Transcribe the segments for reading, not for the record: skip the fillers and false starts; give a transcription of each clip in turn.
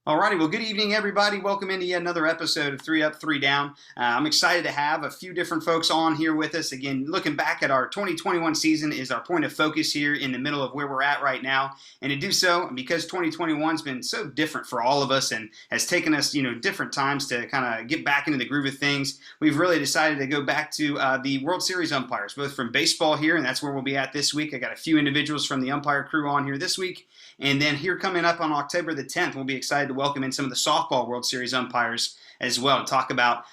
Alrighty, well, good evening, everybody. Welcome into yet another episode of Three Up, Three Down. I'm excited to have a few different folks on here with us. Again, looking back at our 2021 season is our point of focus here in the middle of where we're at right now. And to do so, because 2021's been so different for all of us and has taken us, different times to kind of get back into the groove of things, we've really decided to go back to the World Series umpires, both from baseball here, and that's where we'll be at this week. I got a few individuals from the umpire crew on here this week. And then here coming up on October the 10th, we'll be excited to welcome in some of the softball World Series umpires as well to talk about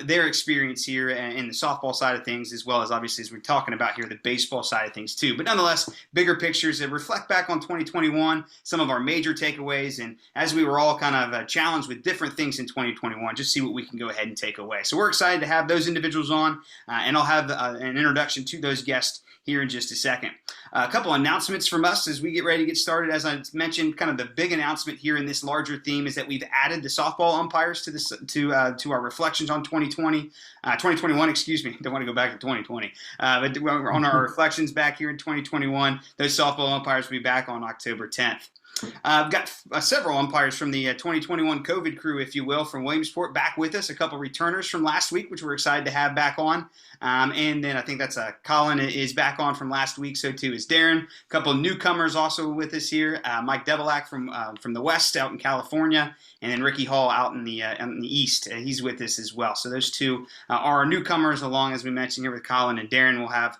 their experience here in the softball side of things, as well as obviously as we're talking about here the baseball side of things too. But nonetheless, bigger pictures that reflect back on 2021, some of our major takeaways, and as we were all kind of challenged with different things in 2021, just see what we can go ahead and take away. So we're excited to have those individuals on, and I'll have an introduction to those guests here in just a second. A couple announcements from us as we get ready to get started. As I mentioned, kind of the big announcement here in this larger theme is that we've added the softball umpires to our reflections on 2021, excuse me. Don't want to go back to 2020. But on our reflections back here in 2021, those softball umpires will be back on October 10th. I've got several umpires from the 2021 COVID crew, if you will, from Williamsport back with us. A couple returners from last week, which we're excited to have back on. And then I think that's Colin is back on from last week. So too is Darren. A couple of newcomers also with us here. Mike Devilak from the West out in California, and then Ricky Hall out in the East. He's with us as well. So those two are our newcomers, along as we mentioned here with Colin and Darren. We'll have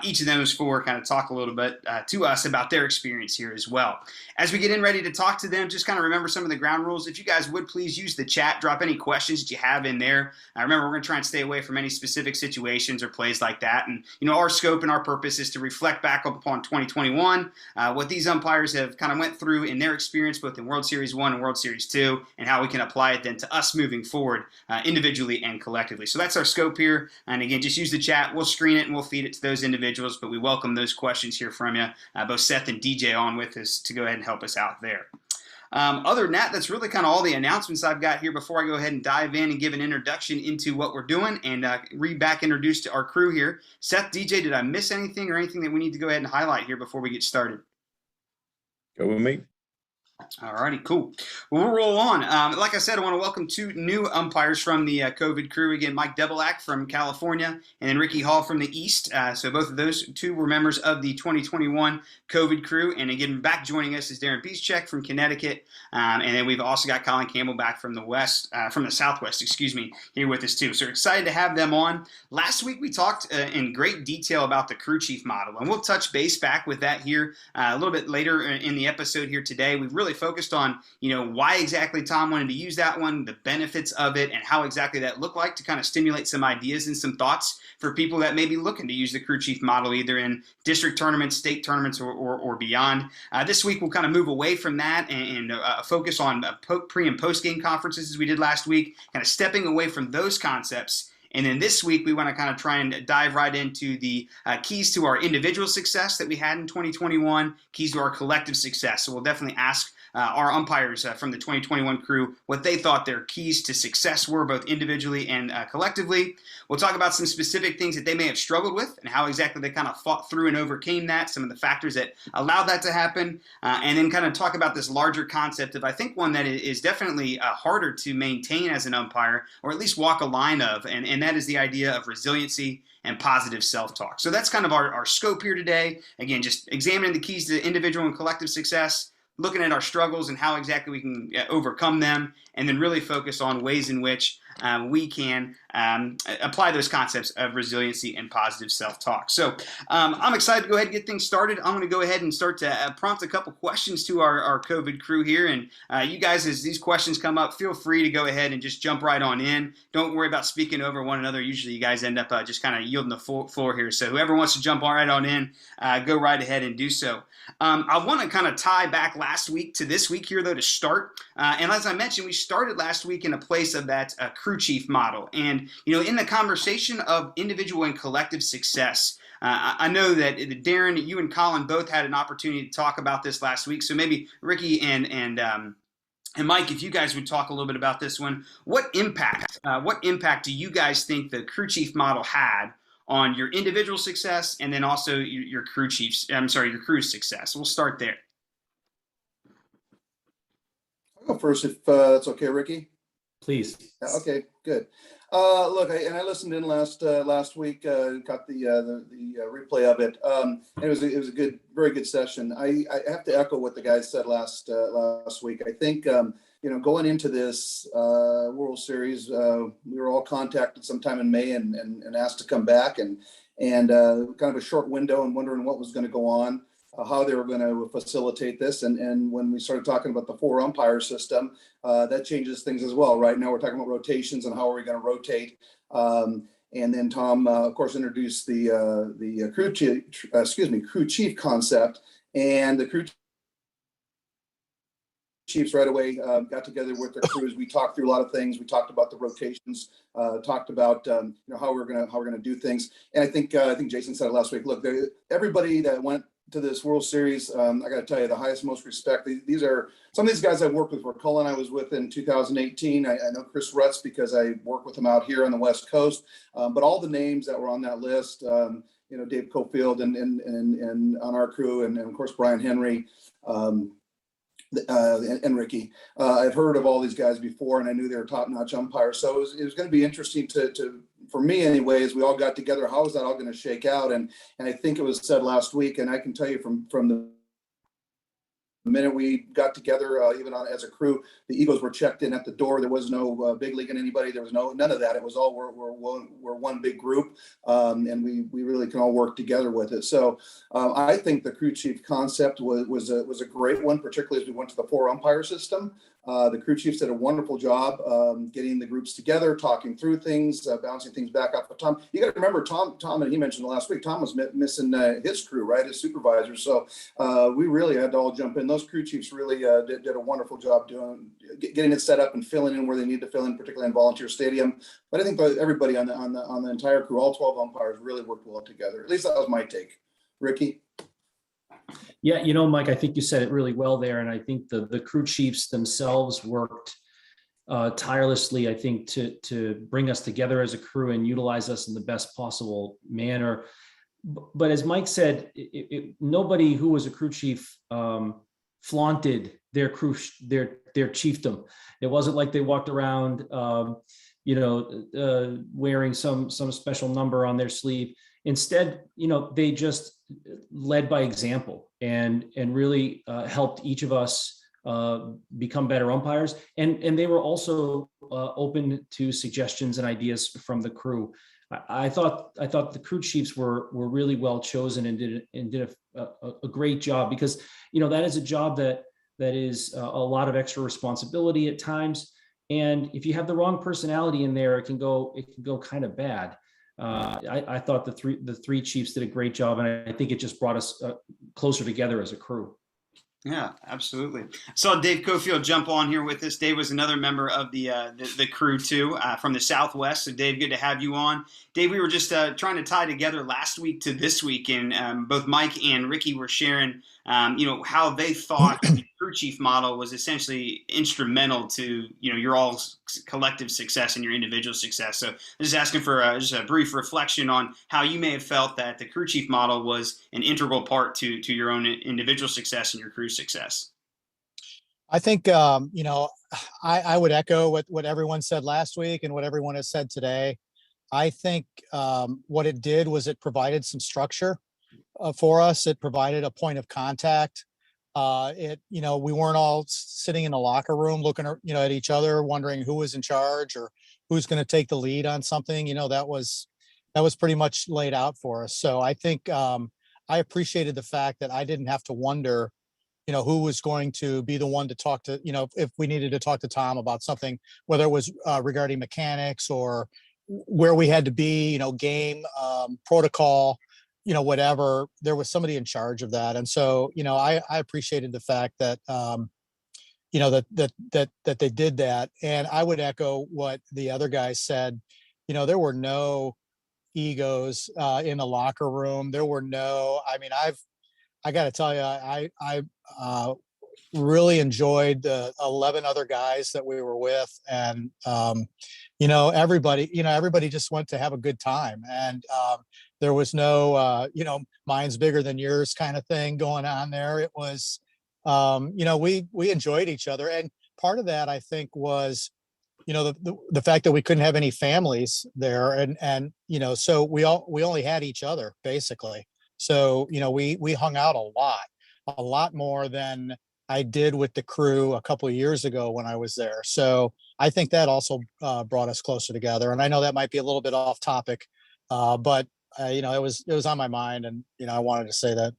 each of those four kind of talk a little bit to us about their experience here as well. As we get in ready to talk to them, just kind of remember some of the ground rules. If you guys would please use the chat, drop any questions that you have in there. Remember, we're going to try and stay away from any specific situations or plays like that. And, our scope and our purpose is to reflect back upon 2021, what these umpires have kind of went through in their experience, both in World Series 1 and World Series 2, and how we can apply it then to us moving forward individually and collectively. So that's our scope here. And again, just use the chat. We'll screen it and we'll feed it to those individuals, but we welcome those questions here from you. Both Seth and DJ on with us to go ahead and help us out there. Other than that, that's really kind of all the announcements I've got here before I go ahead and dive in and give an introduction into what we're doing and introduce to our crew here. Seth, DJ, did I miss anything or anything that we need to go ahead and highlight here before we get started? Go with me. All righty, cool. Well, we'll roll on. Like I said, I want to welcome two new umpires from the COVID crew. Again, Mike Devilak from California and then Ricky Hall from the East. So both of those two were members of the 2021 COVID crew. And again, back joining us is Darren Beeschek from Connecticut. And then we've also got Colin Campbell back from the Southwest, here with us too. So we're excited to have them on. Last week, we talked in great detail about the crew chief model, and we'll touch base back with that here a little bit later in the episode here today. We've really focused on, why exactly Tom wanted to use that one, the benefits of it, and how exactly that looked like to kind of stimulate some ideas and some thoughts for people that may be looking to use the crew chief model either in district tournaments, state tournaments, or beyond. This week, we'll kind of move away from that and focus on pre- and post-game conferences as we did last week, kind of stepping away from those concepts. And then this week, we want to kind of try and dive right into the keys to our individual success that we had in 2021, keys to our collective success. So we'll definitely ask our umpires from the 2021 crew what they thought their keys to success were, both individually and collectively. We'll talk about some specific things that they may have struggled with and how exactly they kind of fought through and overcame that, some of the factors that allowed that to happen, and then kind of talk about this larger concept of, I think, one that is definitely harder to maintain as an umpire, or at least walk a line of, and that is the idea of resiliency and positive self-talk. So that's kind of our scope here today. Again, just examining the keys to individual and collective success, looking at our struggles and how exactly we can overcome them, and then really focus on ways in which we can apply those concepts of resiliency and positive self-talk. So I'm excited to go ahead and get things started. I'm going to go ahead and start to prompt a couple questions to our COVID crew here. And you guys, as these questions come up, feel free to go ahead and just jump right on in. Don't worry about speaking over one another. Usually you guys end up just kind of yielding the floor here. So whoever wants to jump right on in, go right ahead and do so. I want to kind of tie back last week to this week here, though, to start. And as I mentioned, we started last week in a place of that crew chief model. And, in the conversation of individual and collective success, I know that Darren, you and Colin both had an opportunity to talk about this last week. So maybe Ricky and Mike, if you guys would talk a little bit about this one, what impact do you guys think the crew chief model had on your individual success and then also your crew's success? We'll start there. go first if that's okay, Ricky. Please. Okay, good. Look, I listened in last week. Got the replay of it. And it was a good, very good session. I have to echo what the guys said last week. I think going into this World Series, we were all contacted sometime in May and asked to come back and kind of a short window and wondering what was going to go on. How they were going to facilitate this. And when we started talking about the 4 umpire system, that changes things as well. Right now we're talking about rotations and how are we going to rotate. And then Tom, of course, introduced the crew chief concept, and the crew chiefs right away got together with their crews. We talked through a lot of things. We talked about the rotations, talked about how we're gonna do things. And I think Jason said it last week. Look, everybody that went to this World Series, I got to tell you, the highest, most respect. These are some of these guys I've worked with. Where Cullen I was with in 2018. I know Chris Rutz because I work with him out here on the West Coast. But all the names that were on that list, Dave Cofield and on our crew, and of course Brian Henry. And Ricky, I've heard of all these guys before, and I knew they were top-notch umpires. So it was going to be interesting to for me, anyways. We all got together. How is that all going to shake out? And I think it was said last week, and I can tell you from the minute we got together, even as a crew, the egos were checked in at the door. There was no big league in anybody. There was none of that. It was all we're one big group, and we really can all work together with it. So I think the crew chief concept was a great one, particularly as we went to the 4 umpire system. The crew chiefs did a wonderful job getting the groups together, talking through things, bouncing things back off of Tom. You got to remember, Tom, and he mentioned last week, Tom was missing his crew, right, his supervisor. So we really had to all jump in. Those crew chiefs really did a wonderful job getting it set up and filling in where they need to fill in, particularly in Volunteer Stadium. But I think everybody on the entire crew, all 12 umpires, really worked well together. At least that was my take. Ricky? Yeah, Mike, I think you said it really well there. And I think the crew chiefs themselves worked tirelessly, I think, to bring us together as a crew and utilize us in the best possible manner. But as Mike said, nobody who was a crew chief flaunted their crew, their chiefdom. It wasn't like they walked around, wearing some special number on their sleeve. Instead, they just led by example and really helped each of us become better umpires. And they were also open to suggestions and ideas from the crew. I thought the crew chiefs were really well chosen and did a great job, because that is a job that is a lot of extra responsibility at times. And if you have the wrong personality in there, it can go kind of bad. I thought the three chiefs did a great job, and I think it just brought us closer together as a crew. Yeah, absolutely. Saw Dave Cofield jump on here with us. Dave was another member of the crew too, from the Southwest. So Dave, good to have you on. Dave, we were just trying to tie together last week to this week, and both Mike and Ricky were sharing, how they thought the crew chief model was essentially instrumental to, your all's collective success and your individual success. So I'm just asking for just a brief reflection on how you may have felt that the crew chief model was an integral part to your own individual success and your crew success. I think, I would echo what everyone said last week and what everyone has said today. I think what it did was it provided some structure for us. It provided a point of contact. We weren't all sitting in the locker room looking, at each other, wondering who was in charge or who's going to take the lead on something. That was pretty much laid out for us. So I think I appreciated the fact that I didn't have to wonder, who was going to be the one to talk to, if we needed to talk to Tom about something, whether it was regarding mechanics or where we had to be, game, protocol, whatever. There was somebody in charge of that. And so, I appreciated the fact that, that they did that. And I would echo what the other guys said. There were no egos in the locker room. There were I got to tell you, I really enjoyed the 11 other guys that we were with. And, everybody just went to have a good time. And there was no, mine's bigger than yours kind of thing going on there. It was, we enjoyed each other. And part of that, I think, was, the fact that we couldn't have any families there, and so we only had each other basically. So we hung out a lot more than I did with the crew a couple of years ago when I was there. So I think that also brought us closer together. And I know that might be a little bit off topic, but it was on my mind, and I wanted to say that.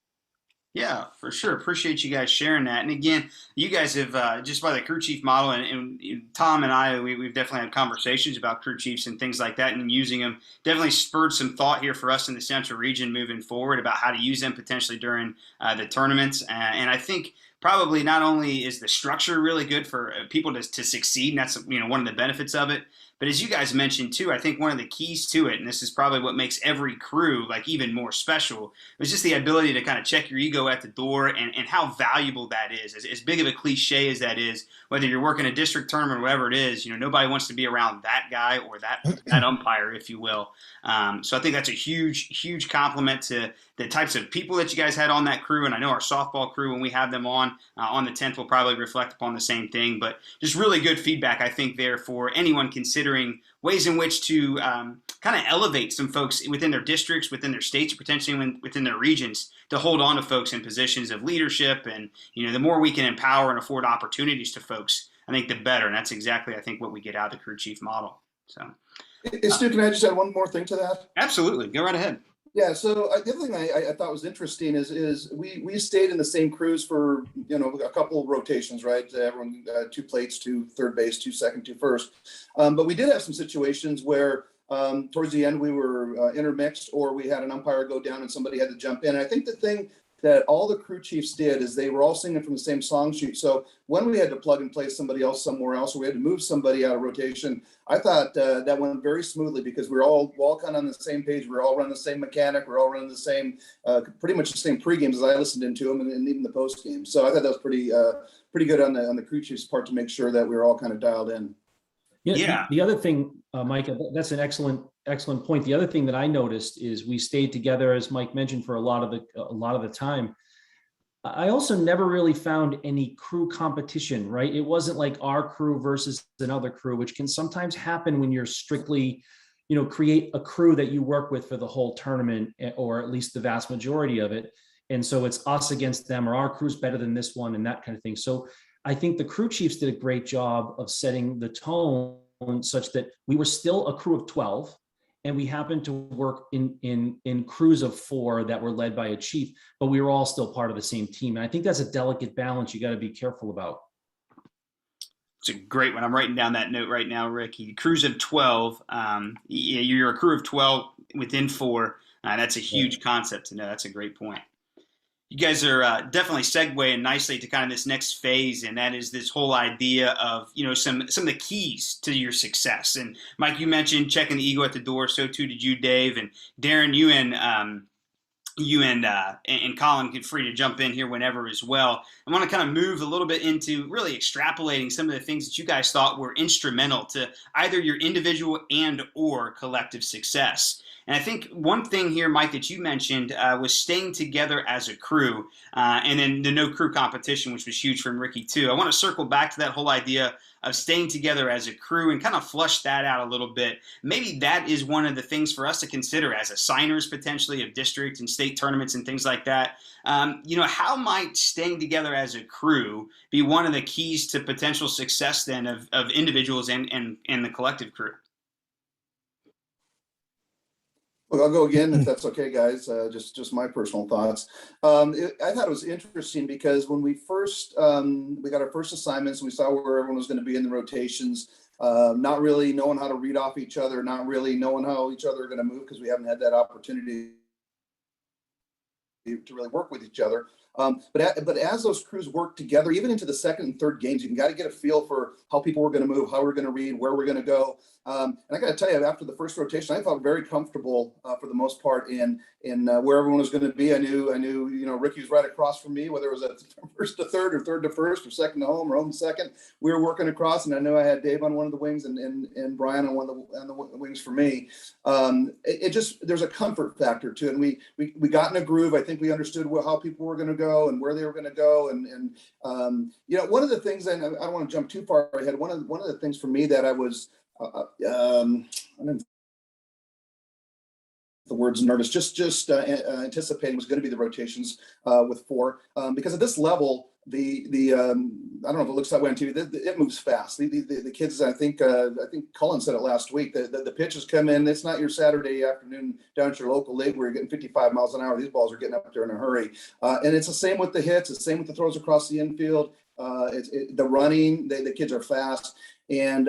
Yeah, for sure. Appreciate you guys sharing that. And again, you guys have just by the crew chief model, and Tom and I, we've definitely had conversations about crew chiefs and things like that, and using them. Definitely spurred some thought here for us in the Central Region moving forward about how to use them potentially during the tournaments. And I think probably not only is the structure really good for people to succeed, and that's one of the benefits of it. But as you guys mentioned too, I think one of the keys to it, and this is probably what makes every crew like even more special, is just the ability to kind of check your ego at the door, and how valuable that is. As big of a cliche as that is, whether you're working a district tournament or whatever it is, nobody wants to be around that guy or that umpire, if you will. So I think that's a huge compliment to the types of people that you guys had on that crew. And I know our softball crew, when we have them on the 10th, will probably reflect upon the same thing. But just really good feedback, I think, there for anyone considering ways in which to kind of elevate some folks within their districts, within their states, or potentially within their regions, to hold on to folks in positions of leadership. And, the more we can empower and afford opportunities to folks, I think the better. And that's exactly, I think, what we get out of the crew chief model. So, Stu, can I just add one more thing to that? Absolutely. Go right ahead. Yeah, so the other thing I thought was interesting is we stayed in the same crews for a couple of rotations, right? Everyone 2 plates, 2 third base, 2 second, 2 first. But we did have some situations where towards the end we were intermixed, or we had an umpire go down and somebody had to jump in. And I think the thing that all the crew chiefs did is they were all singing from the same song sheet. So when we had to plug and play somebody else somewhere else, or we had to move somebody out of rotation, I thought that went very smoothly, because we were all kind of on the same page. We are all running the same mechanic. We're all running the same, pretty much the same pre-games as I listened into them, and even the post game. So I thought that was pretty good on the crew chiefs' part to make sure that we were all kind of dialed in. Yeah. The other thing, Mike, that's an excellent point. The other thing that I noticed is we stayed together, as Mike mentioned, for a lot of the time. I also never really found any crew competition, right? It wasn't like our crew versus another crew, which can sometimes happen when you're strictly, create a crew that you work with for the whole tournament, or at least the vast majority of it. And so it's us against them, or our crew's better than this one, and that kind of thing. So I think the crew chiefs did a great job of setting the tone such that we were still a crew of 12, and we happened to work in crews of 4 that were led by a chief, but we were all still part of the same team. And I think that's a delicate balance you got to be careful about. It's a great one. I'm writing down that note right now, Ricky. Crews of 12. You're a crew of 12 within 4. That's a huge concept to know. That's a great point. You guys are definitely segueing nicely to kind of this next phase, and that is this whole idea of some of the keys to your success. And Mike, you mentioned checking the ego at the door. So too did you, Dave, and Darren. You and Colin, get free to jump in here whenever as well. I want to kind of move a little bit into really extrapolating some of the things that you guys thought were instrumental to either your individual and or collective success. And I think one thing here, Mike, that you mentioned was staying together as a crew, and then the no crew competition, which was huge from Ricky too. I want to circle back to that whole idea of staying together as a crew and kind of flush that out a little bit. Maybe that is one of the things for us to consider as assigners potentially of district and state tournaments and things like that. How might staying together as a crew be one of the keys to potential success then of individuals and the collective crew? Well, I'll go again if that's okay, guys. Just my personal thoughts. I thought it was interesting because when we first we got our first assignments, we saw where everyone was going to be in the rotations, not really knowing how to read off each other, not really knowing how each other are going to move, because we haven't had that opportunity to really work with each other. But as those crews work together, even into the second and third games, you got to get a feel for how people were going to move, how we're going to read, where we're going to go. And I got to tell you, after the first rotation, I felt very comfortable for the most part in where everyone was going to be. I knew, Ricky was right across from me, whether it was a first to third or third to first or second to home or home to second. We were working across, and I knew I had Dave on one of the wings and Brian on the wings for me. There's a comfort factor to it. And we got in a groove. I think we understood how people were going to go and where they were going to go. You know, one of the things, and I don't want to jump too far ahead. One of the things for me that I was, I don't the words nervous, just anticipating was going to be the rotations with four, because at this level, I don't know if it looks that way on TV. It moves fast. The kids, I think Cullen said it last week. The pitches come in. It's not your Saturday afternoon down at your local league where you're getting 55 miles an hour. These balls are getting up there in a hurry, and it's the same with the hits. It's the same with the throws across the infield. The running. The kids are fast. And,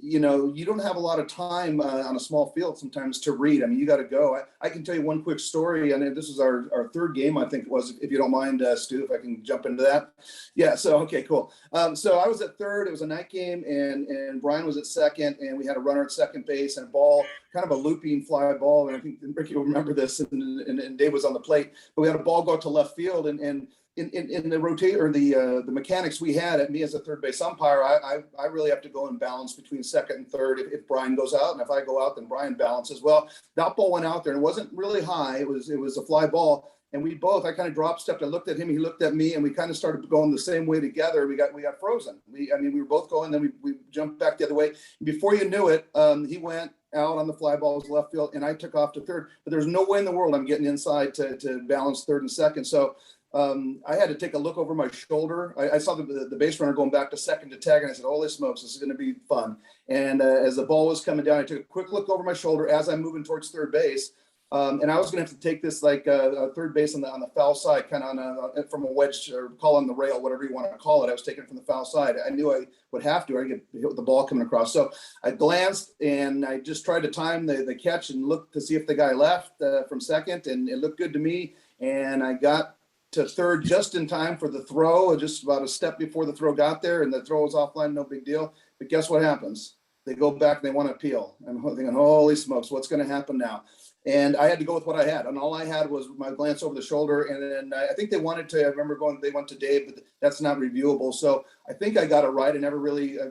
you know, you don't have a lot of time on a small field sometimes to read. I mean, you got to go. I can tell you one quick story. And this is our third game, I think it was, if you don't mind, Stu, if I can jump into that. Yeah. So, okay, cool. So I was at third. It was a night game, and Brian was at second, and we had a runner at second base and a ball, kind of a looping fly ball. And I think Ricky will remember this, and Dave was on the plate. But we had a ball go out to left field, and in the rotate or the mechanics we had at me as a third base umpire, I really have to go and balance between second and third if Brian goes out, and if I go out, then Brian balances. Well, that ball went out there and it wasn't really high. It was a fly ball, and I kind of drop stepped. I looked at him, he looked at me, and we kind of started going the same way together. We got frozen. We were both going, then we jumped back the other way. Before you knew it, he went out on the fly ball, was left field, and I took off to third. But there's no way in the world I'm getting inside to balance third and second. So I had to take a look over my shoulder. I saw the base runner going back to second to tag, and I said, holy smokes, this is going to be fun. And as the ball was coming down, I took a quick look over my shoulder as I'm moving towards third base. And I was going to have to take this like third base on the foul side, kind of from a wedge, or call on the rail, whatever you want to call it. I was taking it from the foul side. I knew I would have to. I get hit with the ball coming across. So I glanced and I just tried to time the catch and look to see if the guy left from second, and it looked good to me. And I got to third just in time for the throw, just about a step before the throw got there, and the throw was offline, no big deal. But guess what happens? They go back and they want to appeal. I'm thinking, holy smokes, what's going to happen now? And I had to go with what I had. And all I had was my glance over the shoulder. And then I think they went to Dave, but that's not reviewable. So I think I got it right. I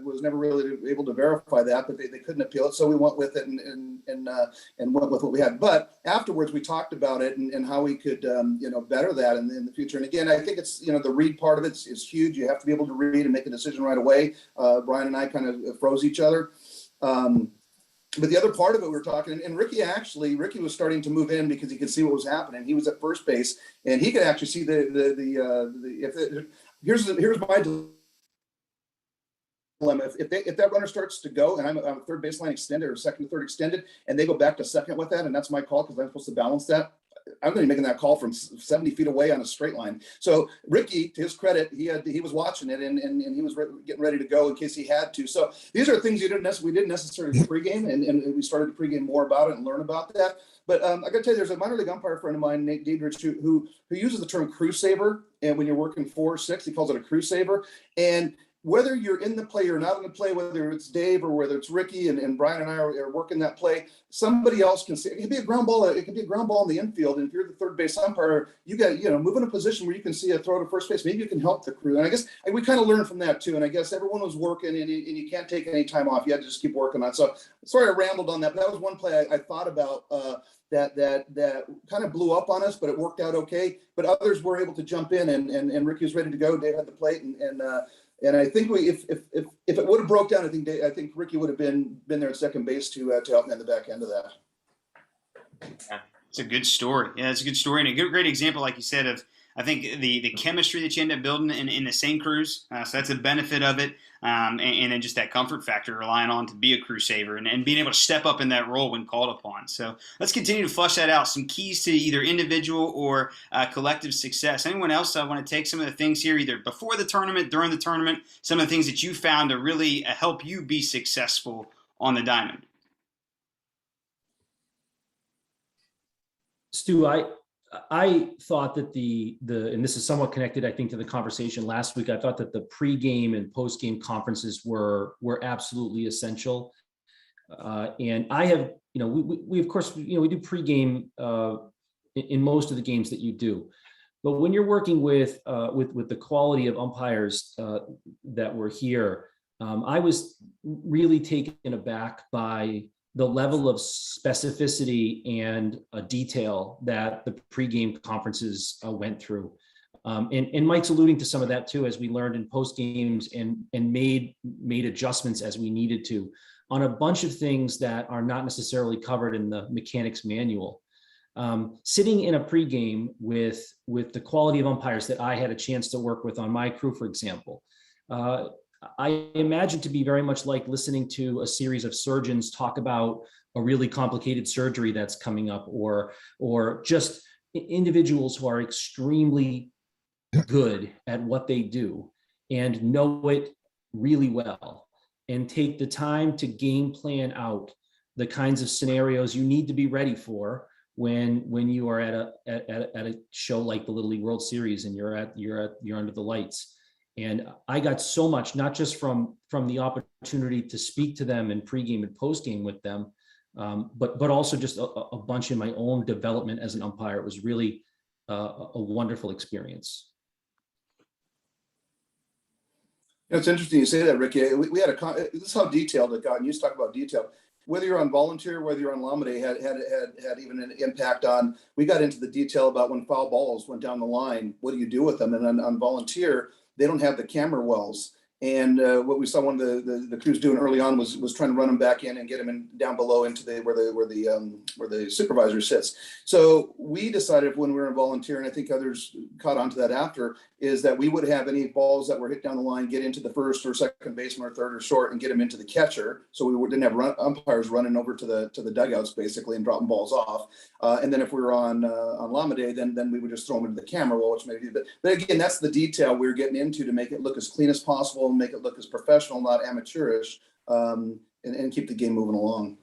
was never really able to verify that, but they couldn't appeal it. So we went with it and went with what we had. But afterwards we talked about it and how we could, better that in the future. And again, I think it's, the read part of it is huge. You have to be able to read and make a decision right away. Brian and I kind of froze each other. But the other part of it, we were talking, and Ricky was starting to move in because he could see what was happening. He was at first base, and he could actually see here's my dilemma. If that runner starts to go, and I'm a third baseline extended or second to third extended, and they go back to second with that, and that's my call because I'm supposed to balance that, I'm going to be making that call from 70 feet away on a straight line. So Ricky, to his credit, he was watching it and he was getting ready to go in case he had to. So these are things we didn't necessarily pregame, and we started to pregame more about it and learn about that. But I got to tell you, there's a minor league umpire friend of mine, Nate Diedrich, who uses the term crew saver. And when you're working 4-6, he calls it a crew saver. And whether you're in the play or not in the play, whether it's Dave or whether it's Ricky and Brian and I are working that play, somebody else can see it. It could be a ground ball. It could be a ground ball in the infield. And if you're the third base umpire, you got, move in a position where you can see a throw to first base. Maybe you can help the crew. And I guess we kind of learned from that too. And I guess everyone was working and you can't take any time off. You had to just keep working on it. So sorry I rambled on that, but that was one play I thought about that kind of blew up on us, but it worked out okay. But others were able to jump in and Ricky was ready to go. Dave had the plate and I think if it would have broke down, I think Ricky would have been there at second base to help me on the back end of that. Yeah, it's a good story. Yeah, it's a good story and a great example, like you said, of I think the chemistry that you end up building in the same crews. So that's a benefit of it, and then just that comfort factor relying on to be a crew saver and being able to step up in that role when called upon. So let's continue to flesh that out. Some keys to either individual or collective success. Anyone else want to take some of the things here, either before the tournament, during the tournament, some of the things that you found to really help you be successful on the diamond? Stu, I thought that and this is somewhat connected, I think, to the conversation last week. I thought that the pregame and postgame conferences were absolutely essential. And I have, we of course, we do pregame in most of the games that you do. But when you're working with the quality of umpires that were here, I was really taken aback by the level of specificity and detail that the pregame conferences went through. And Mike's alluding to some of that too, as we learned in post games and made adjustments as we needed to on a bunch of things that are not necessarily covered in the mechanics manual. Sitting in a pregame with the quality of umpires that I had a chance to work with on my crew, for example, I imagine to be very much like listening to a series of surgeons talk about a really complicated surgery that's coming up, or just individuals who are extremely good at what they do and know it really well, and take the time to game plan out the kinds of scenarios you need to be ready for when you are at a show like the Little League World Series and you're under the lights. And I got so much, not just from the opportunity to speak to them in pregame and postgame with them, but also just a bunch in my own development as an umpire. It was really a wonderful experience. It's interesting you say that, Ricky. We had this is how detailed it got. And you just talk about detail. Whether you're on volunteer, whether you're on Lamade, had even an impact on. We got into the detail about when foul balls went down the line. What do you do with them? And on volunteer, they don't have the camera wells. And what we saw one of the crews doing early on was trying to run them back in and get them in down below into where the supervisor sits. So we decided when we were in volunteer, and I think others caught on to that after, is that we would have any balls that were hit down the line get into the first or second baseman or third or short and get them into the catcher. So we didn't have umpires running over to the dugouts basically and dropping balls off. And then if we were on Lamade, then we would just throw them into the camera well, which maybe. But again, that's the detail we were getting into to make it look as clean as possible and make it look as professional, not amateurish, and keep the game moving along.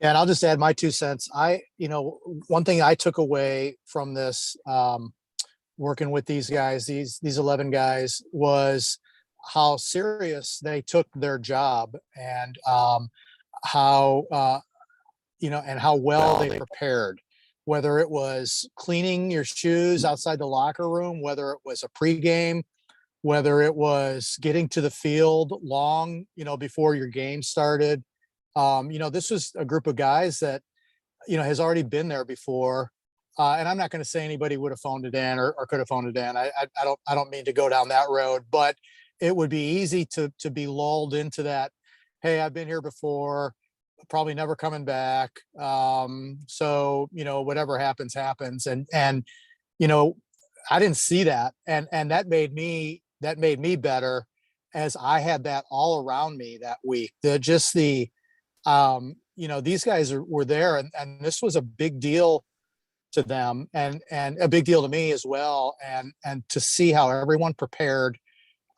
And I'll just add my 2 cents. One thing I took away from this, working with these guys, these 11 guys, was how serious they took their job, and how well they prepared, whether it was cleaning your shoes outside the locker room, whether it was a pregame, whether it was getting to the field long, before your game started. This was a group of guys that, has already been there before. And I'm not going to say anybody would have phoned it in or could have phoned it in. I don't mean to go down that road, but it would be easy to be lulled into that. Hey, I've been here before, probably never coming back. So, whatever happens. And, I didn't see that. And that made me better, as I had that all around me that week. These guys were there, and this was a big deal to them, and a big deal to me as well. And to see how everyone prepared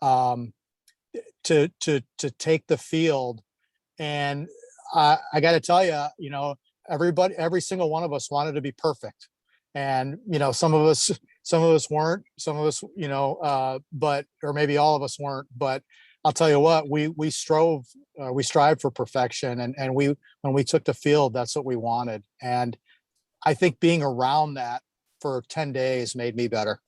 to take the field. And I got to tell you, every single one of us wanted to be perfect. And, some of us weren't, some of us, or maybe all of us weren't, but I'll tell you what, we strived for perfection. And when we took the field, that's what we wanted. And I think being around that for 10 days made me better.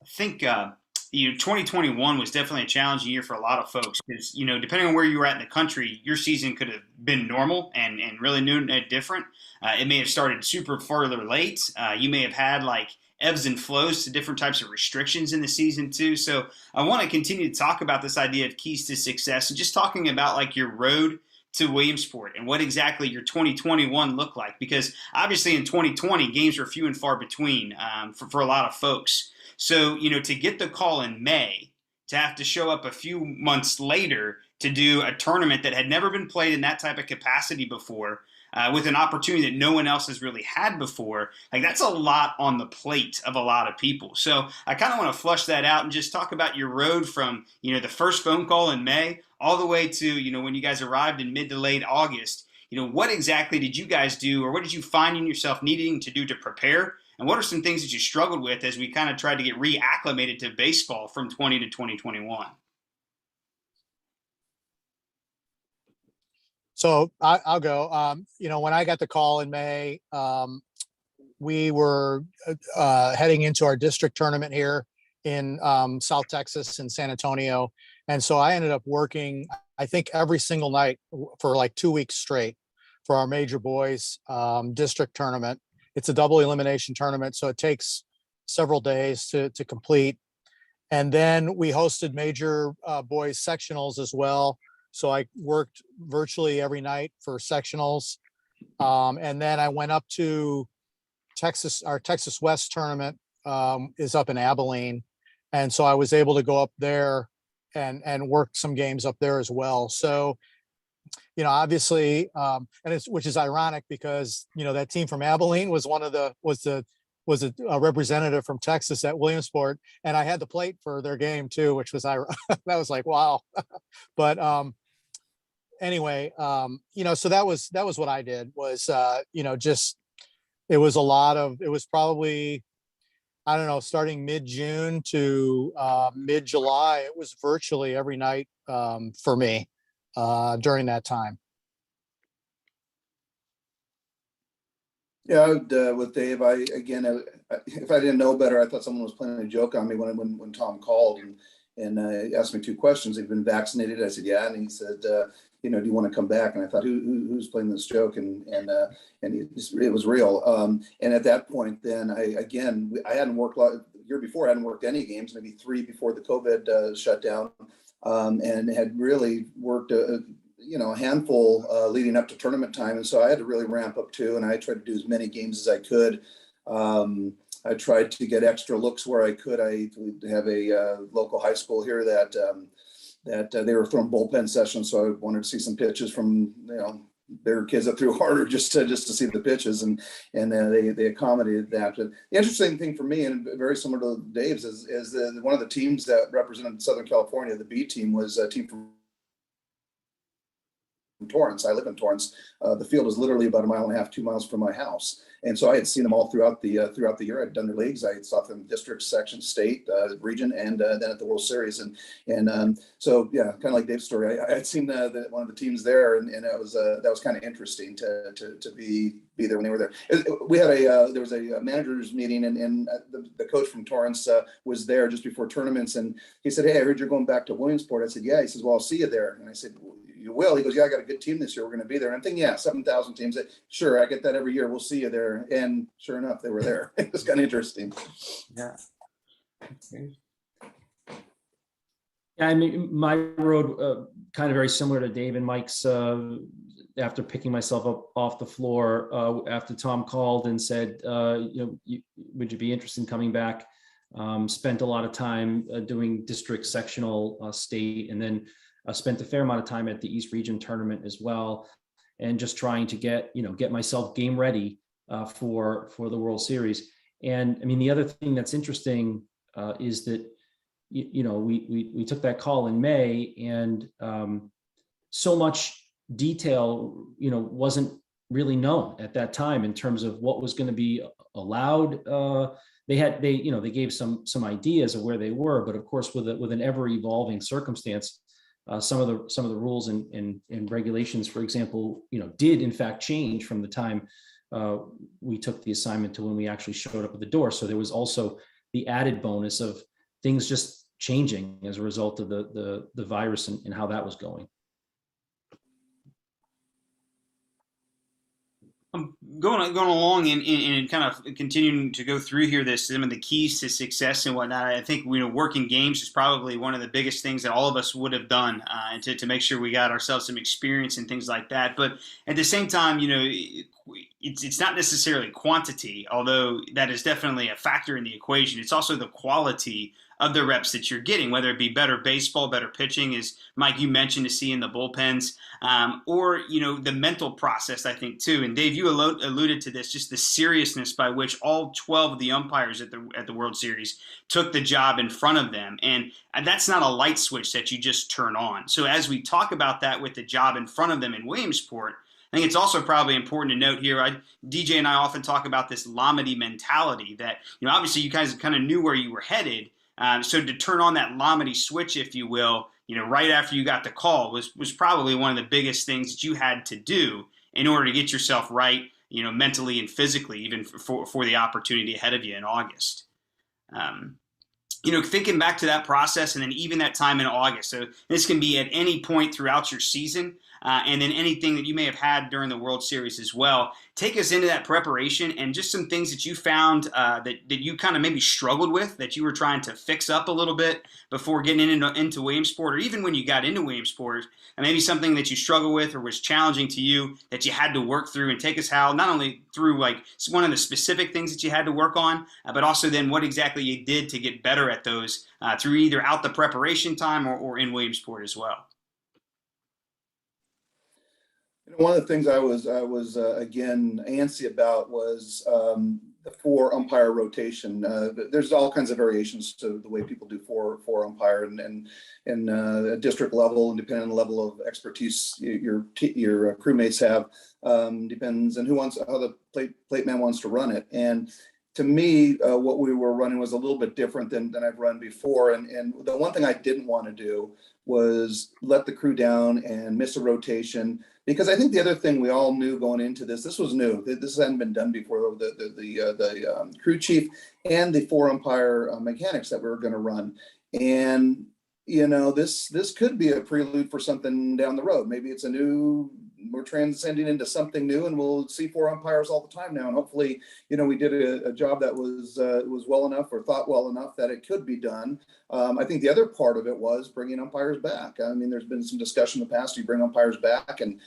I think 2021 was definitely a challenging year for a lot of folks because, depending on where you were at in the country, your season could have been normal and really new and different. It may have started super further late. You may have had ebbs and flows to different types of restrictions in the season too. So I want to continue to talk about this idea of keys to success and just talking about your road to Williamsport and what exactly your 2021 looked like, because obviously in 2020 games were few and far between for a lot of folks. So, to get the call in May, to have to show up a few months later to do a tournament that had never been played in that type of capacity before, with an opportunity that no one else has really had before, that's a lot on the plate of a lot of people. So I kind of want to flush that out and just talk about your road from, the first phone call in May all the way to, when you guys arrived in mid to late August. What exactly did you guys do, or what did you find in yourself needing to do to prepare? And what are some things that you struggled with as we kind of tried to get reacclimated to baseball from 20 to 2021? So I'll go. When I got the call in May, we were heading into our district tournament here in South Texas in San Antonio. And so I ended up working, I think, every single night for 2 weeks straight for our major boys district tournament. it's a double elimination tournament, so it takes several days to complete. And then we hosted major boys sectionals as well. So I worked virtually every night for sectionals. And then I went up to Texas. Our Texas West tournament is up in Abilene. And so I was able to go up there and work some games up there as well. So, you know, obviously, which is ironic because, you know, that team from Abilene was a representative from Texas at Williamsport, and I had the plate for their game too, which was that was like, wow. But anyway, you know, so that was what I did was, you know, just it was probably, I don't know, starting mid-June to mid-July. It was virtually every night for me during that time. Yeah, with Dave, if I didn't know better, I thought someone was playing a joke on me when Tom called and asked me two questions. He'd been vaccinated. I said, yeah. And he said, you know, do you want to come back? And I thought, who's playing this joke? And it was real. And at that point, then I hadn't worked the year before. I hadn't worked any games, maybe 3 before the COVID shutdown, and had really worked you know, a handful leading up to tournament time. And so I had to really ramp up too. And I tried to do as many games as I could. I tried to get extra looks where I could. I have a local high school here that they were throwing bullpen sessions. So I wanted to see some pitches from, you know, bigger kids that threw harder just to see the pitches. And they accommodated that. But the interesting thing for me, and very similar to Dave's, is one of the teams that represented Southern California, the B team, was a team from Torrance. I live in Torrance. The field is literally about 1.5 miles, 2 miles from my house, and so I had seen them all throughout the year. I'd done their leagues. I saw them district, section, state, region, and then at the World Series. And so yeah, kind of like Dave's story. I had seen one of the teams there, and that was kind of interesting to be there when they were there. We had there was a managers meeting, and the coach from Torrance was there just before tournaments, and he said, "Hey, I heard you're going back to Williamsport." I said, "Yeah." He says, "Well, I'll see you there." And I said, well, "You will?" He goes, "Yeah, I got a good team this year. We're going to be there." And I'm thinking, yeah, 7,000 teams. Sure, I get that every year. We'll see you there. And sure enough, they were there. It was kind of interesting. Yeah. Yeah, I mean, my road kind of very similar to Dave and Mike's. After picking myself up off the floor, after Tom called and said, you know, would you be interested in coming back? Spent a lot of time doing district, sectional, state, and then spent a fair amount of time at the East Region tournament as well, and just trying to get myself game ready for the World Series. And I mean, the other thing that's interesting is that you know, we took that call in May, and so much detail, you know, wasn't really known at that time in terms of what was going to be allowed. They gave some ideas of where they were, but of course, with an ever evolving circumstance, some of the rules and regulations, for example, you know, did in fact change from the time we took the assignment to when we actually showed up at the door. So there was also the added bonus of things just changing as a result of the virus and how that was going. Going along and kind of continuing to go through here, some of the keys to success and whatnot. I think, you know, working games is probably one of the biggest things that all of us would have done to make sure we got ourselves some experience and things like that. But at the same time, you know, it's not necessarily quantity, although that is definitely a factor in the equation. It's also the quality of the reps that you're getting, whether it be better baseball, better pitching, as Mike, you mentioned, to see in the bullpens, or, you know, the mental process, I think, too. And Dave, you alluded to this, just the seriousness by which all 12 of the umpires at the World Series took the job in front of them. And that's not a light switch that you just turn on. So as we talk about that with the job in front of them in Williamsport, I think it's also probably important to note here, DJ and I often talk about this Lamedy mentality that, you know, obviously you guys kind of knew where you were headed. So to turn on that Lamedy switch, if you will, you know, right after you got the call was probably one of the biggest things that you had to do in order to get yourself right, you know, mentally and physically, even for the opportunity ahead of you in August. thinking back to that process and then even that time in August. So this can be at any point throughout your season, and then anything that you may have had during the World Series as well. Take us into that preparation and just some things that you found that you kind of maybe struggled with, that you were trying to fix up a little bit before getting into Williamsport, or even when you got into Williamsport, and maybe something that you struggled with or was challenging to you that you had to work through, and take us how, not only through like one of the specific things that you had to work on, but also then what exactly you did to get better at those through either out the preparation time or in Williamsport as well. One of the things I was again antsy about was the 4 umpire rotation. There's all kinds of variations to the way people do four umpire, and a district level, and depending on the level of expertise your crewmates have, depends on how the plate man wants to run it. And to me, what we were running was a little bit different than I've run before. And the one thing I didn't want to do was let the crew down and miss a rotation, because I think the other thing we all knew going into this was new. This hadn't been done before. The crew chief and the 4 umpire mechanics that we were going to run, and this could be a prelude for something down the road. Maybe it's we're transcending into something new, and we'll see 4 umpires all the time now. And hopefully, we did a job that was well enough, or thought well enough, that it could be done. I think the other part of it was bringing umpires back. I mean, there's been some discussion in the past. Do you bring umpires back, and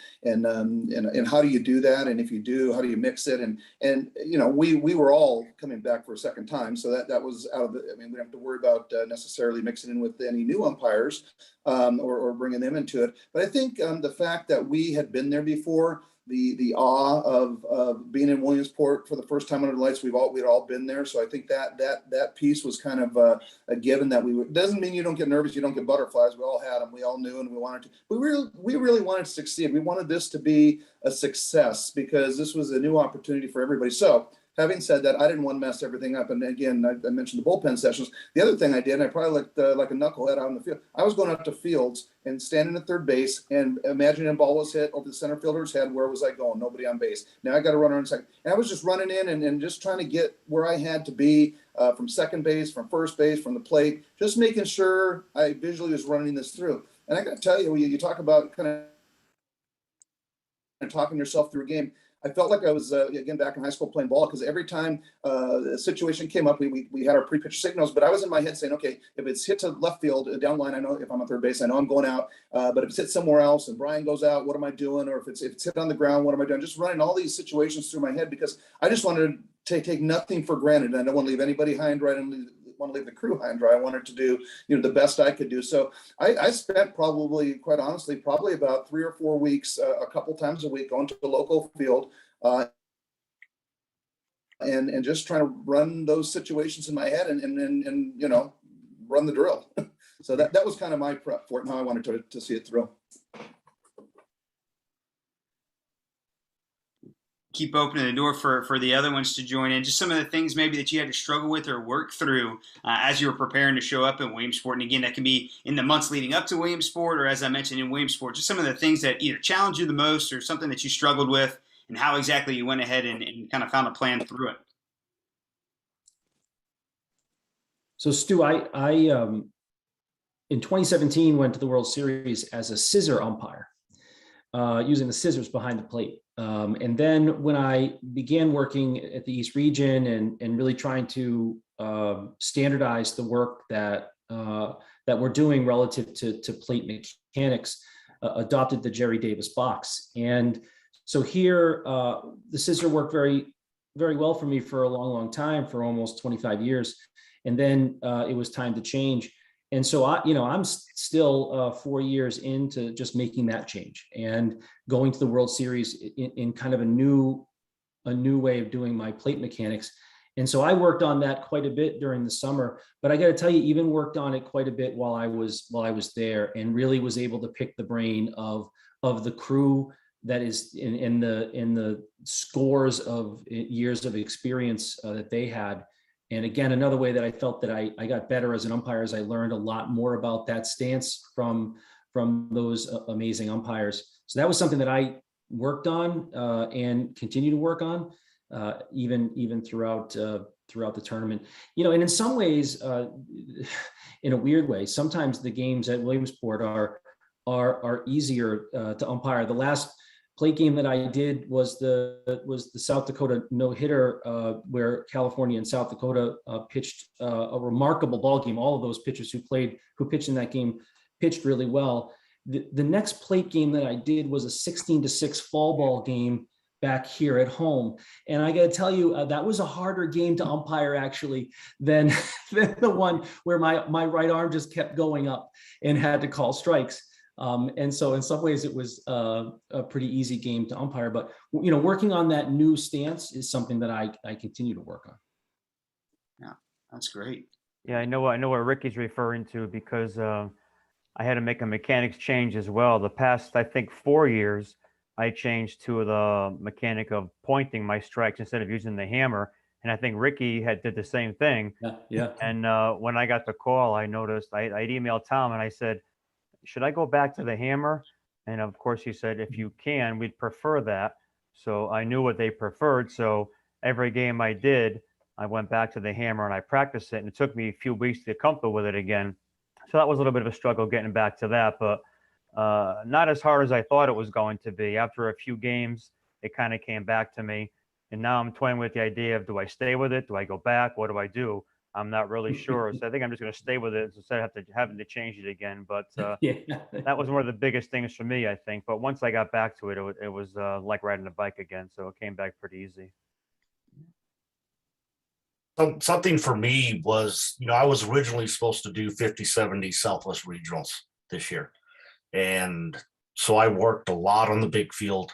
how do you do that? And if you do, how do you mix it? And we were all coming back for a second time, so that was out of the. I mean, we don't have to worry about necessarily mixing in with any new umpires or bringing them into it. But I think the fact that we had been there before, the awe of being in Williamsport for the first time under the lights, we'd all been there. So I think that piece was kind of a given that doesn't mean you don't get nervous, you don't get butterflies. We all had them, we all knew, and we wanted to. We really wanted to succeed. We wanted this to be a success because this was a new opportunity for everybody. So having said that, I didn't want to mess everything up. And again, I mentioned the bullpen sessions. The other thing I did, and I probably looked like a knucklehead out in the field, I was going up to fields and standing at third base and imagining a ball was hit over the center fielder's head. Where was I going? Nobody on base. Now I got to run around second. And I was just running in and just trying to get where I had to be from second base, from first base, from the plate, just making sure I visually was running this through. And I got to tell you, you talk about kind of talking yourself through a game. I felt like I was, again, back in high school playing ball, because every time a situation came up, we had our pre-pitch signals, but I was in my head saying, okay, if it's hit to left field, down line, I know if I'm on third base, I know I'm going out, but if it's hit somewhere else and Brian goes out, what am I doing? Or if it's hit on the ground, what am I doing? Just running all these situations through my head, because I just wanted to take nothing for granted. And I don't want to leave anybody high and dry. I don't want to leave the crew high and dry. I wanted to do, the best I could do. So I spent probably, quite honestly, about 3 or 4 weeks, a couple times a week, going to the local field, and just trying to run those situations in my head and run the drill. So that was kind of my prep for it and how I wanted to see it through. Keep opening the door for the other ones to join in. Just some of the things maybe that you had to struggle with or work through as you were preparing to show up in Williamsport. And again, that can be in the months leading up to Williamsport, or as I mentioned, in Williamsport, just some of the things that either challenged you the most or something that you struggled with, and how exactly you went ahead and kind of found a plan through it. So Stu, I in 2017 went to the World Series as a scissor umpire, using the scissors behind the plate. And then when I began working at the East Region and really trying to standardize the work that we're doing relative to plate mechanics, adopted the Jerry Davis box. And so here, the scissor worked very, very well for me for a long, long time, for almost 25 years. And then it was time to change. And so I'm still 4 years into just making that change and going to the World Series in kind of a new way of doing my plate mechanics. And so I worked on that quite a bit during the summer, but I got to tell you, even worked on it quite a bit while I was there, and really was able to pick the brain of the crew that is in the scores of years of experience that they had. And again, another way that I felt that I got better as an umpire is I learned a lot more about that stance from those amazing umpires. So that was something that I worked on and continue to work on. even throughout the tournament. You know, and in some ways, in a weird way, sometimes the games at Williamsport are easier to umpire. The last plate game that I did was the South Dakota no-hitter, where California and South Dakota pitched a remarkable ball game. All of those pitchers who pitched in that game pitched really well. The next plate game that I did was a 16-6 fall ball game back here at home. And I got to tell you, that was a harder game to umpire actually than the one where my right arm just kept going up and had to call strikes. And so in some ways it was a pretty easy game to umpire, but you know, working on that new stance is something that I continue to work on. Yeah, that's great. Yeah, I know what Ricky's referring to, because I had to make a mechanics change as well. The past, I think, 4 years, I changed to the mechanic of pointing my strikes instead of using the hammer. And I think Ricky did the same thing. Yeah. And when I got the call, I noticed I'd emailed Tom and I said, should I go back to the hammer? And of course he said, if you can, we'd prefer that. So I knew what they preferred. So every game I did, I went back to the hammer and I practiced it. And it took me a few weeks to get comfortable with it again. So that was a little bit of a struggle getting back to that, but not as hard as I thought it was going to be. After a few games, it kind of came back to me. And now I'm toying with the idea of, do I stay with it? Do I go back? What do I do? I'm not really sure. So I think I'm just going to stay with it instead of having to change it again. But Yeah. that was one of the biggest things for me, I think. But once I got back to it, it was like riding a bike again. So it came back pretty easy. Something for me was, I was originally supposed to do 50-70 Southwest regionals this year. And so I worked a lot on the big field,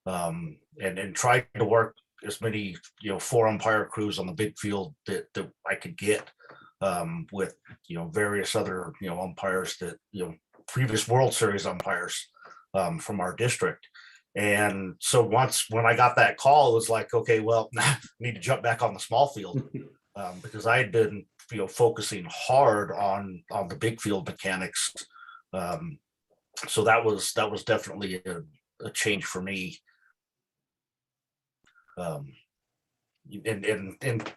and tried to work as many, 4 umpire crews on the big field that I could get, with, various other, umpires that, previous World Series umpires, from our district. And so when I got that call, it was like, okay, well, I need to jump back on the small field, because I had been, focusing hard on the big field mechanics. So that was definitely a change for me. And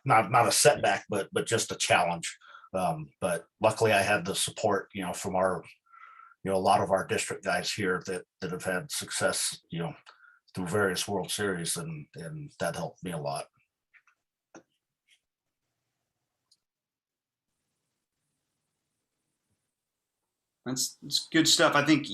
not a setback, but just a challenge. But luckily I had the support, from our, a lot of our district guys here that have had success, through various World Series, and that helped me a lot. That's good stuff. I think,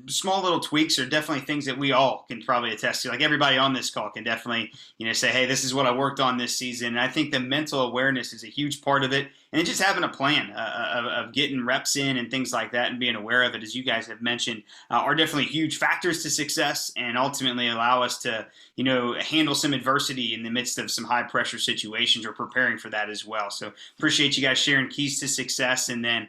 small little tweaks are definitely things that we all can probably attest to. Like everybody on this call can definitely, say, hey, this is what I worked on this season. And I think the mental awareness is a huge part of it. And just having a plan of getting reps in and things like that, and being aware of it, as you guys have mentioned, are definitely huge factors to success, and ultimately allow us to, handle some adversity in the midst of some high pressure situations, or preparing for that as well. So appreciate you guys sharing keys to success, and then,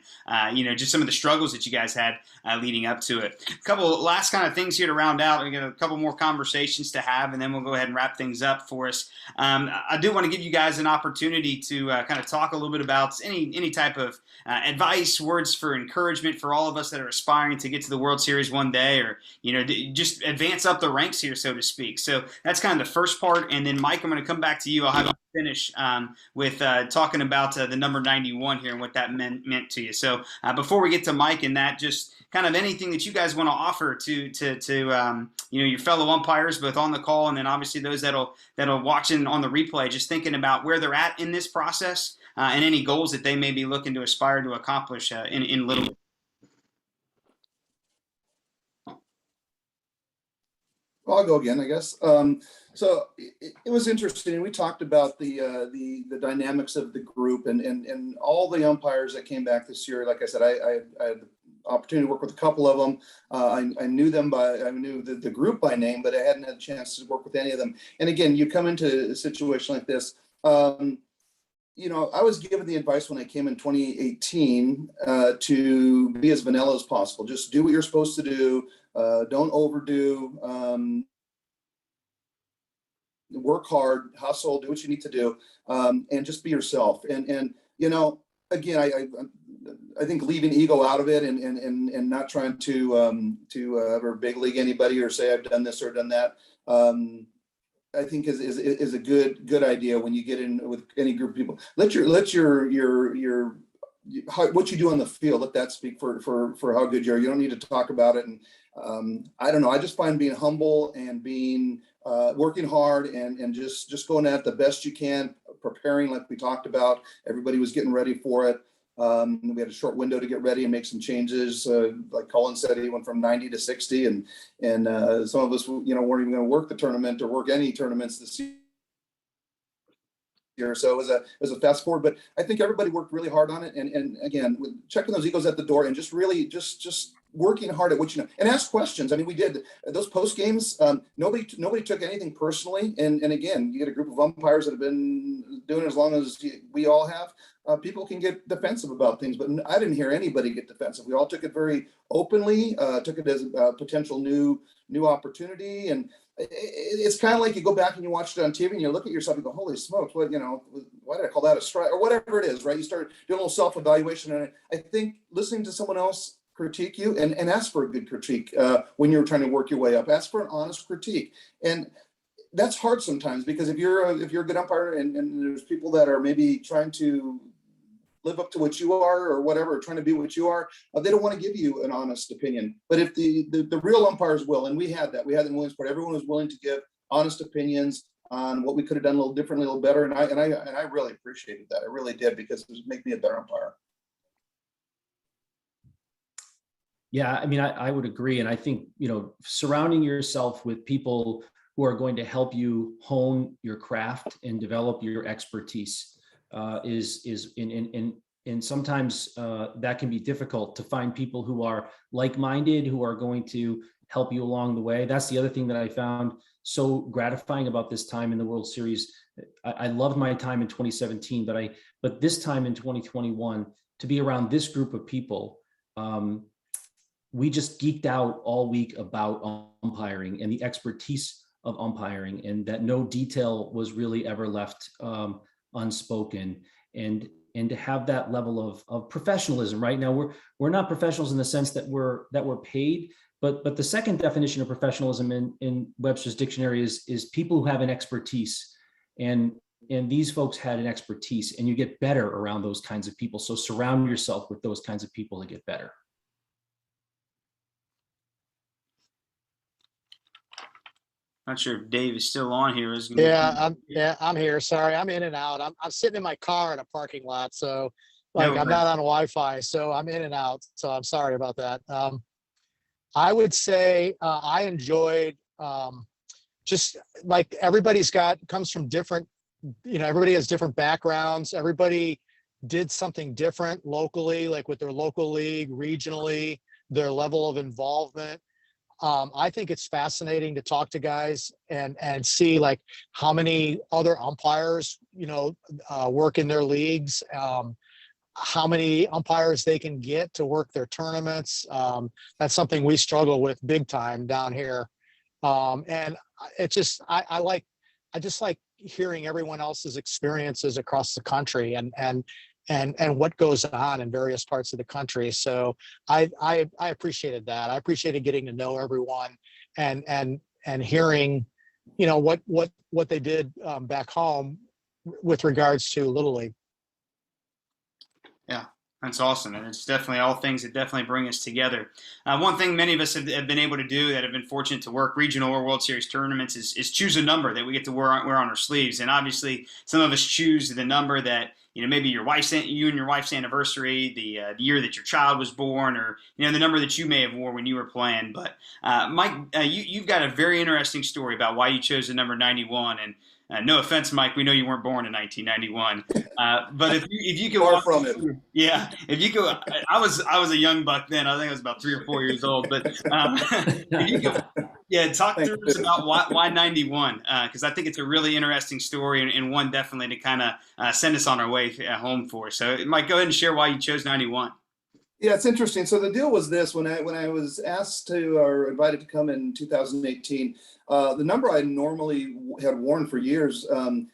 just some of the struggles that you guys had leading up to it. A couple last kind of things here to round out. We got a couple more conversations to have, and then we'll go ahead and wrap things up for us. I do want to give you guys an opportunity to kind of talk a little bit about any type of advice, words for encouragement for all of us that are aspiring to get to the World Series one day, or just advance up the ranks here, so to speak. So that's kind of the first part, and then Mike, I'm going to come back to you. I'll have you finish with talking about the number 91 here and what that meant to you. So before we get to Mike and that, just kind of anything that you guys want to offer to your fellow umpires, both on the call and then obviously those that'll watch in on the replay, just thinking about where they're at in this process, and any goals that they may be looking to aspire to accomplish in little bit. Well, I'll go again, I guess. So it was interesting. We talked about the dynamics of the group and all the umpires that came back this year. Like I said, I had the opportunity to work with a couple of them. I knew them I knew the group by name, but I hadn't had a chance to work with any of them. And again, you come into a situation like this. I was given the advice when I came in 2018 to be as vanilla as possible. Just do what you're supposed to do. Don't overdo. Work hard, hustle, do what you need to do, and just be yourself. And again, I think leaving ego out of it and not trying to ever big league anybody or say I've done this or done that. I think is a good idea when you get in with any group of people. Let your what you do on the field, let that speak for how good you are. You don't need to talk about it. And I don't know. I just find being humble and being working hard and just going at the best you can, preparing like we talked about. Everybody was getting ready for it. We had a short window to get ready and make some changes. Like Colin said, he went from 90 to 60, and some of us, weren't even going to work the tournament or work any tournaments this year. So it was a fast forward, but I think everybody worked really hard on it. And again, with checking those egos at the door and just really just working hard at what you know and ask questions. I mean, we did those post games. Nobody took anything personally. And again, you get a group of umpires that have been doing it as long as we all have. People can get defensive about things, but I didn't hear anybody get defensive. We all took it very openly, took it as a potential new opportunity. And it's kind of like you go back and you watch it on TV and you look at yourself and go, holy smokes, why did I call that a strike or whatever it is, right? You start doing a little self-evaluation. And I think listening to someone else critique you and ask for a good critique when you're trying to work your way up, ask for an honest critique. And that's hard sometimes because if you're a good umpire and there's people that are maybe trying to live up to what you are or whatever, or trying to be what you are, they don't want to give you an honest opinion. But if the real umpires will, and we had that in Williamsport, everyone was willing to give honest opinions on what we could have done a little differently, a little better. And I really appreciated that. I really did, because it was make me a better umpire. Yeah, I mean, I would agree. And I think, surrounding yourself with people who are going to help you hone your craft and develop your expertise is and sometimes that can be difficult to find people who are like-minded, who are going to help you along the way. That's the other thing that I found so gratifying about this time in the World Series. I loved my time in 2017, but this time in 2021, to be around this group of people, we just geeked out all week about umpiring and the expertise of umpiring, and that no detail was really ever left unspoken, and to have that level of professionalism. Right now, we're not professionals in the sense that we're paid, but the second definition of professionalism in Webster's dictionary is people who have an expertise, and these folks had an expertise, and you get better around those kinds of people. So surround yourself with those kinds of people to get better. Not sure if Dave is still on here. I'm here. Sorry, I'm in and out. I'm sitting in my car in a parking lot, so I'm not on Wi-Fi, so I'm in and out. So I'm sorry about that. I would say I enjoyed just like everybody's comes from different, everybody has different backgrounds. Everybody did something different locally, like with their local league, regionally, their level of involvement. I think it's fascinating to talk to guys and see like how many other umpires, work in their leagues, how many umpires they can get to work their tournaments. That's something we struggle with big time down here. And it's just, I just like hearing everyone else's experiences across the country and what goes on in various parts of the country. So I appreciated that. I appreciated getting to know everyone and hearing, what they did back home with regards to Little League. Yeah, that's awesome. And it's definitely all things that definitely bring us together. One thing many of us have been able to do that have been fortunate to work regional or World Series tournaments is choose a number that we get to wear on our sleeves. And obviously, some of us choose the number that, maybe you and your wife's anniversary, the year that your child was born, or, the number that you may have wore when you were playing. But Mike, you've got a very interesting story about why you chose the number 91. And no offense, Mike, we know you weren't born in 1991. But if you could Far walk from it. yeah, if you could, I was a young buck then. I think I was about 3 or 4 years old. But if you could, talk through us about why 91, because I think it's a really interesting story and one definitely to kind of send us on our way home for. So, Mike, go ahead and share why you chose 91. Yeah, it's interesting. So the deal was this: when I was asked to or invited to come in 2018, the number I normally had worn for years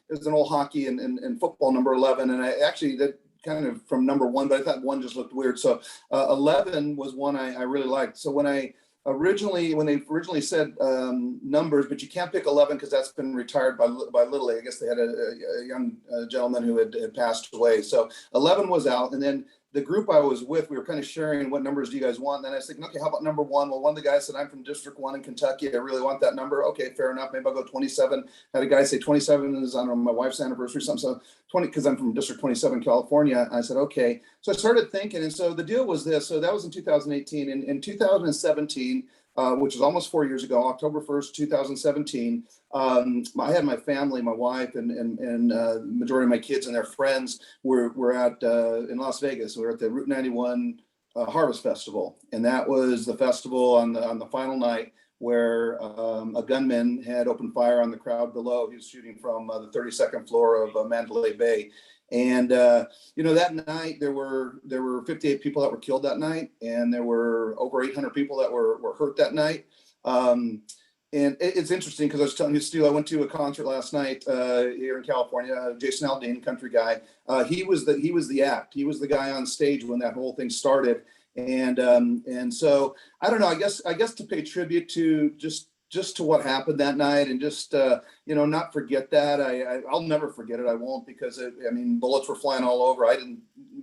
is an old hockey and football number 11, and I actually that kind of from number 1, but I thought 1 just looked weird. So 11 was one I really liked. So when I originally, when they originally said numbers, but you can't pick 11 because that's been retired by Little League. I guess they had a young gentleman who had passed away. So 11 was out. And then the group I was with, we were kind of sharing what numbers do you guys want? And then I was thinking, okay, how about number 1? Well, one of the guys said, I'm from District 1 in Kentucky. I really want that number. Okay, fair enough. Maybe I'll go 27. Had a guy say 27 is, I don't know, my wife's anniversary or something. So 20, because I'm from District 27, California. I said, okay. So I started thinking. And so the deal was this. So that was in 2018. In 2017, which was almost 4 years ago, October 1st, 2017. I had my family, my wife, and the majority of my kids and their friends were at in Las Vegas. We were at the Route 91 Harvest Festival, and that was the festival on the final night where a gunman had opened fire on the crowd below. He was shooting from the 32nd floor of Mandalay Bay. And that night there were 58 people that were killed that night, and there were over 800 people that were hurt that night. And it's interesting because I was telling you, Stu, I went to a concert last night here in California. Jason Aldean, country guy. He was the act. He was the guy on stage when that whole thing started. And so I don't know. I guess to pay tribute to just to what happened that night, and just not forget that. I'll never forget it. I won't, because bullets were flying all over.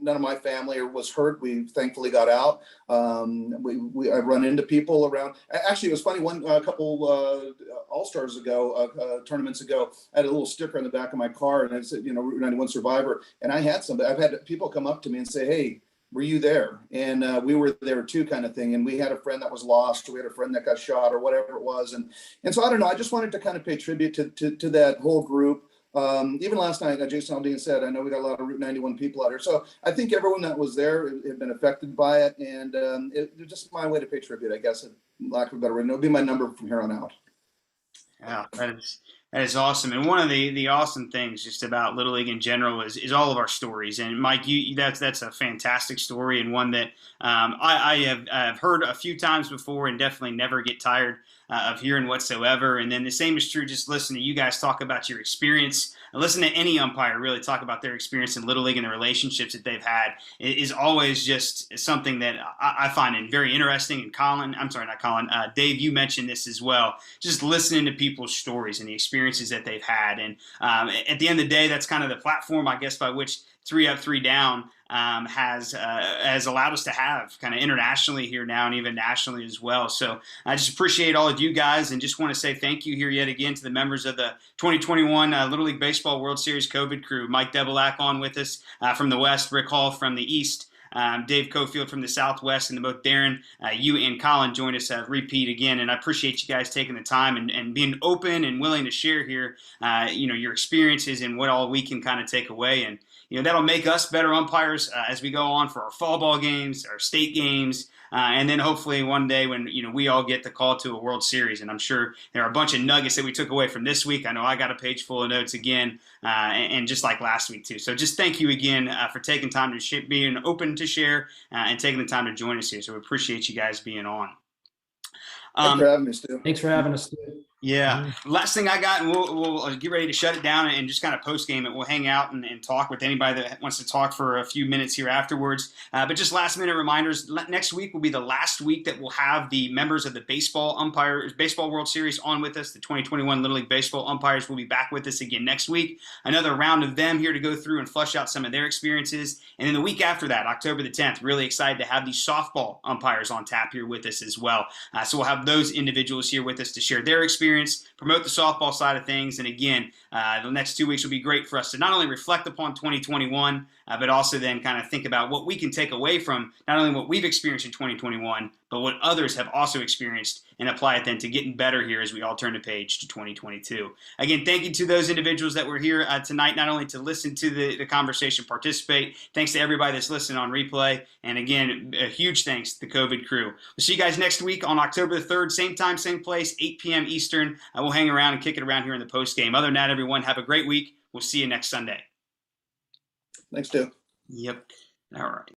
None of my family was hurt. We thankfully got out. I run into people around. Actually, it was funny. A couple All-Stars ago, tournaments ago, I had a little sticker on the back of my car, and it said, Route 91 Survivor. And I've had people come up to me and say, "Hey, were you there?" And we were there too, kind of thing. And we had a friend that was lost, or we had a friend that got shot, or whatever it was. And so I don't know. I just wanted to kind of pay tribute to that whole group. Even last night, Jason Aldean said, I know we got a lot of Route 91 people out here. So I think everyone that was there had been affected by it. And it's just my way to pay tribute, I guess, lack of a better word. It'll be my number from here on out. Yeah, that is awesome. And one of the awesome things just about Little League in general is all of our stories. And Mike, that's a fantastic story, and one that I've heard a few times before, and definitely never get tired of hearing whatsoever. And then the same is true just listening to you guys talk about your experience. Listen to any umpire really talk about their experience in Little League and the relationships that they've had is always just something that I find very interesting. And Dave, you mentioned this as well, just listening to people's stories and the experiences that they've had. And at the end of the day, that's kind of the platform, I guess, by which 3 Up, 3 Down has allowed us to have kind of internationally here now, and even nationally as well. So I just appreciate all of you guys, and just want to say thank you here yet again to the members of the 2021 Little League Baseball World Series COVID crew. Mike Debelak on with us from the West, Rick Hall from the East, Dave Cofield from the Southwest, and both Darren, you and Colin joined us repeat again. And I appreciate you guys taking the time and being open and willing to share here, your experiences and what all we can kind of take away. And that'll make us better umpires as we go on for our fall ball games, our state games, and then hopefully one day when we all get the call to a World Series. And I'm sure there are a bunch of nuggets that we took away from this week. I know I got a page full of notes again, and just like last week too. So just thank you again for taking time to being open to share and taking the time to join us here. So we appreciate you guys being on. Thanks for having me, Stu. Thanks for having us, Stu. Yeah. Last thing I got, and we'll get ready to shut it down and just kind of post game it. We'll hang out and talk with anybody that wants to talk for a few minutes here afterwards. But just last minute reminders, next week will be the last week that we'll have the members of the Baseball World Series on with us. The 2021 Little League Baseball Umpires will be back with us again next week. Another round of them here to go through and flush out some of their experiences. And then the week after that, October the 10th, really excited to have the softball umpires on tap here with us as well. So we'll have those individuals here with us to share their experience, promote the softball side of things. And again, the next 2 weeks will be great for us to not only reflect upon 2021, but also then kind of think about what we can take away from not only what we've experienced in 2021, but what others have also experienced, and apply it then to getting better here as we all turn the page to 2022. Again, thank you to those individuals that were here tonight, not only to listen to the conversation, participate. Thanks to everybody that's listening on replay. And again, a huge thanks to the COVID crew. We'll see you guys next week on October the 3rd, same time, same place, 8 p.m. Eastern. We'll hang around and kick it around here in the post game. Other than that, everyone, have a great week. We'll see you next Sunday. Thanks, Stu. Yep. All right.